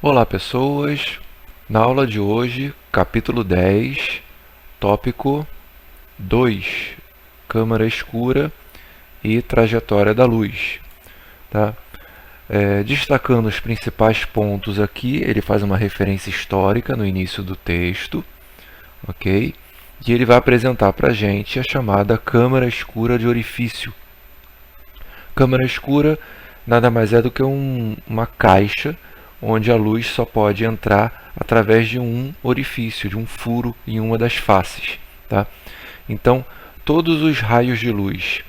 Olá pessoas, na aula de hoje, capítulo 10, tópico 2, câmara escura e trajetória da luz. Tá? Destacando os principais pontos aqui, ele faz uma referência histórica no início do texto, ok? E ele vai apresentar para a gente a chamada câmara escura de orifício. Câmara escura nada mais é do que uma caixa onde a luz só pode entrar através de um orifício, de um furo em uma das faces. Tá? Então, todos os raios de luz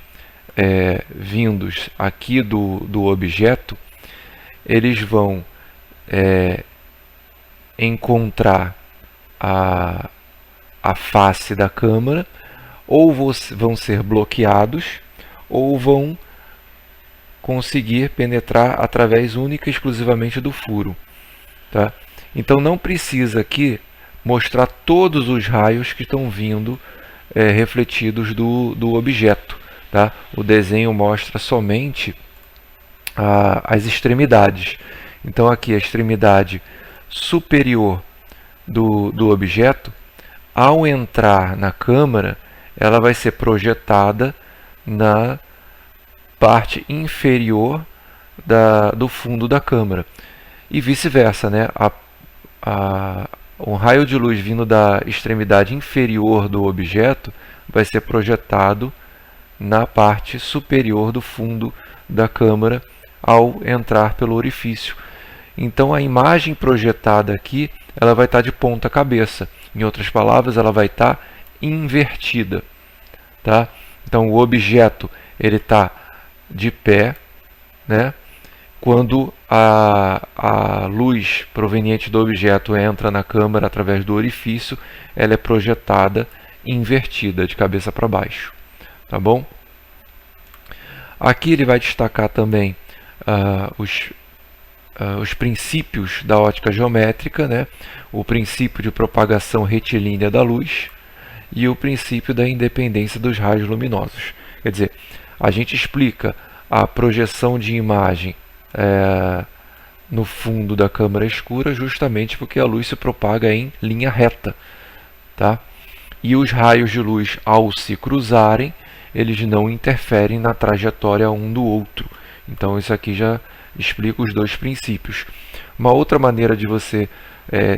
vindos aqui do objeto, eles vão encontrar a face da câmara, ou vão ser bloqueados, ou vão conseguir penetrar através única e exclusivamente do furo. Tá? Então não precisa aqui mostrar todos os raios que estão vindo refletidos do objeto. Tá? O desenho mostra somente as extremidades. Então aqui a extremidade superior do objeto, ao entrar na câmara, ela vai ser projetada na parte inferior do fundo da câmara. E vice-versa, né? Um raio de luz vindo da extremidade inferior do objeto vai ser projetado na parte superior do fundo da câmara ao entrar pelo orifício. Então a imagem projetada aqui, ela vai estar de ponta cabeça. Em outras palavras, ela vai estar invertida. Tá? Então o objeto ele está de pé, né? Quando a luz proveniente do objeto entra na câmara através do orifício, ela é projetada invertida, de cabeça para baixo. Tá bom? Aqui ele vai destacar também os princípios da ótica geométrica, né? O princípio de propagação retilínea da luz e o princípio da independência dos raios luminosos. Quer dizer, a gente explica a projeção de imagem no fundo da câmara escura justamente porque a luz se propaga em linha reta. Tá? E os raios de luz, ao se cruzarem, eles não interferem na trajetória um do outro. Então isso aqui já explica os dois princípios. Uma outra maneira de você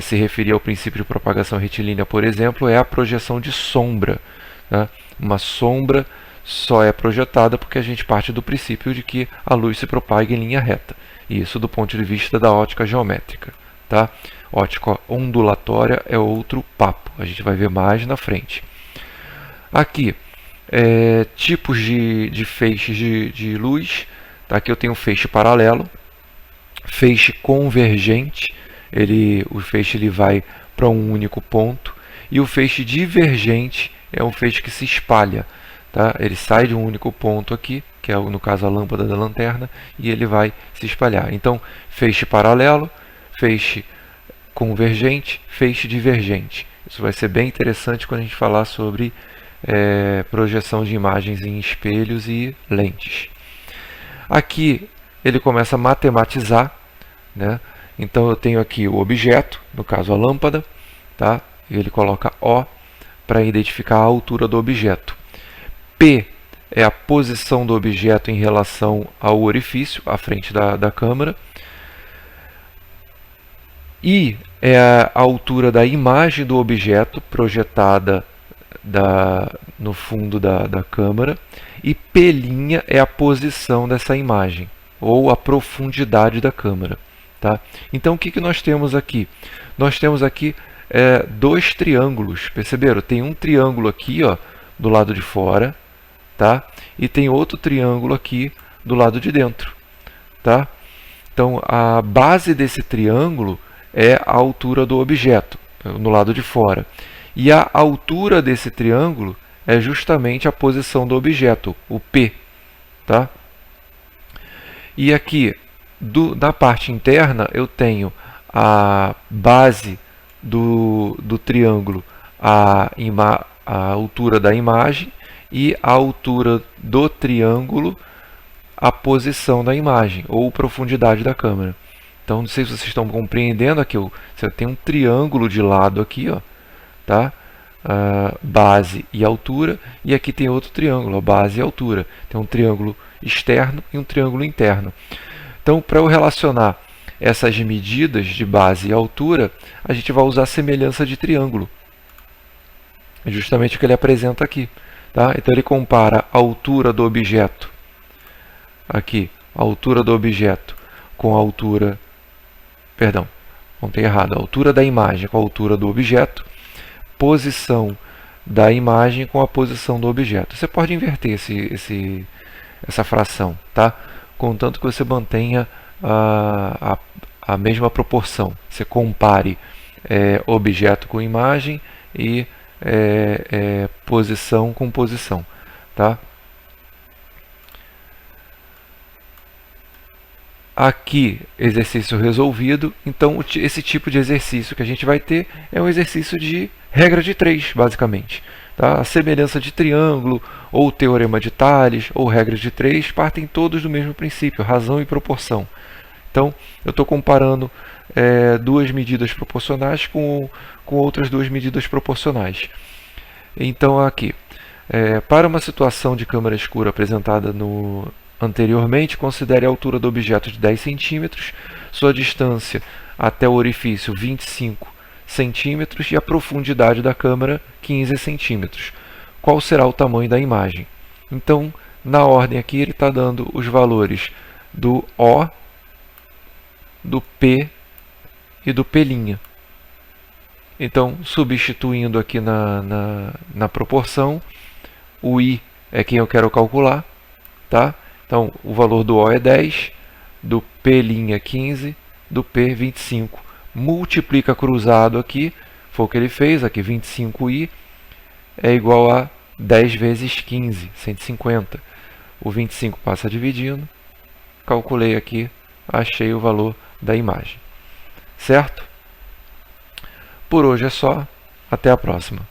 se referir ao princípio de propagação retilínea, por exemplo, é a projeção de sombra. Tá? Uma sombra só é projetada porque a gente parte do princípio de que a luz se propaga em linha reta. Isso do ponto de vista da ótica geométrica. Tá? Ótica ondulatória é outro papo. A gente vai ver mais na frente. Aqui, tipos de feixes de luz. Tá? Aqui eu tenho feixe paralelo, feixe convergente. O feixe ele vai para um único ponto. E o feixe divergente é um feixe que se espalha. Tá? Ele sai de um único ponto aqui, que é no caso a lâmpada da lanterna, e ele vai se espalhar. Então, feixe paralelo, feixe convergente, feixe divergente. Isso vai ser bem interessante quando a gente falar sobre projeção de imagens em espelhos e lentes. Aqui ele começa a matematizar, né? Então eu tenho aqui o objeto, no caso a lâmpada, tá? E ele coloca O para identificar a altura do objeto. P é a posição do objeto em relação ao orifício, à frente da câmara. I é a altura da imagem do objeto projetada no fundo da câmara. E P' é a posição dessa imagem, ou a profundidade da câmara. Tá? Então o que nós temos aqui? Nós temos aqui dois triângulos. Perceberam? Tem um triângulo aqui, ó, do lado de fora. Tá? E tem outro triângulo aqui do lado de dentro. Tá? Então, a base desse triângulo é a altura do objeto, no lado de fora. E a altura desse triângulo é justamente a posição do objeto, o P. Tá? E aqui, na parte interna, eu tenho a base do triângulo, a altura da imagem, e a altura do triângulo, a posição da imagem, ou profundidade da câmera. Então, não sei se vocês estão compreendendo aqui, você tem um triângulo de lado aqui, ó, tá? Base e altura, e aqui tem outro triângulo, ó, base e altura. Tem um triângulo externo e um triângulo interno. Então, para eu relacionar essas medidas de base e altura, a gente vai usar a semelhança de triângulo. É justamente o que ele apresenta aqui. Tá? Então, ele compara a altura do objeto, aqui, a altura do objeto com a altura, perdão, contei errado, a altura da imagem com a altura do objeto, posição da imagem com a posição do objeto. Você pode inverter essa fração, tá? Contanto que você mantenha a mesma proporção. Você compare objeto com imagem e posição com posição, tá? Aqui, exercício resolvido. Então, esse tipo de exercício que a gente vai ter é um exercício de regra de 3, basicamente. Tá? A semelhança de triângulo, ou teorema de Tales, ou regra de 3, partem todos do mesmo princípio, razão e proporção. Então, eu estou comparando duas medidas proporcionais com outras duas medidas proporcionais. Então, aqui, para uma situação de câmara escura apresentada anteriormente, considere a altura do objeto de 10 cm, sua distância até o orifício 25 cm e a profundidade da câmara 15 cm. Qual será o tamanho da imagem? Então, na ordem aqui, ele está dando os valores do O, do P e do P'. Então, substituindo aqui na proporção, o I é quem eu quero calcular, tá? Então, o valor do O é 10, do P' é 15, do P 25. Multiplica cruzado aqui, foi o que ele fez, aqui 25i é igual a 10 vezes 15, 150. O 25 passa dividindo, calculei aqui, achei o valor da imagem. Certo? Por hoje é só, até a próxima.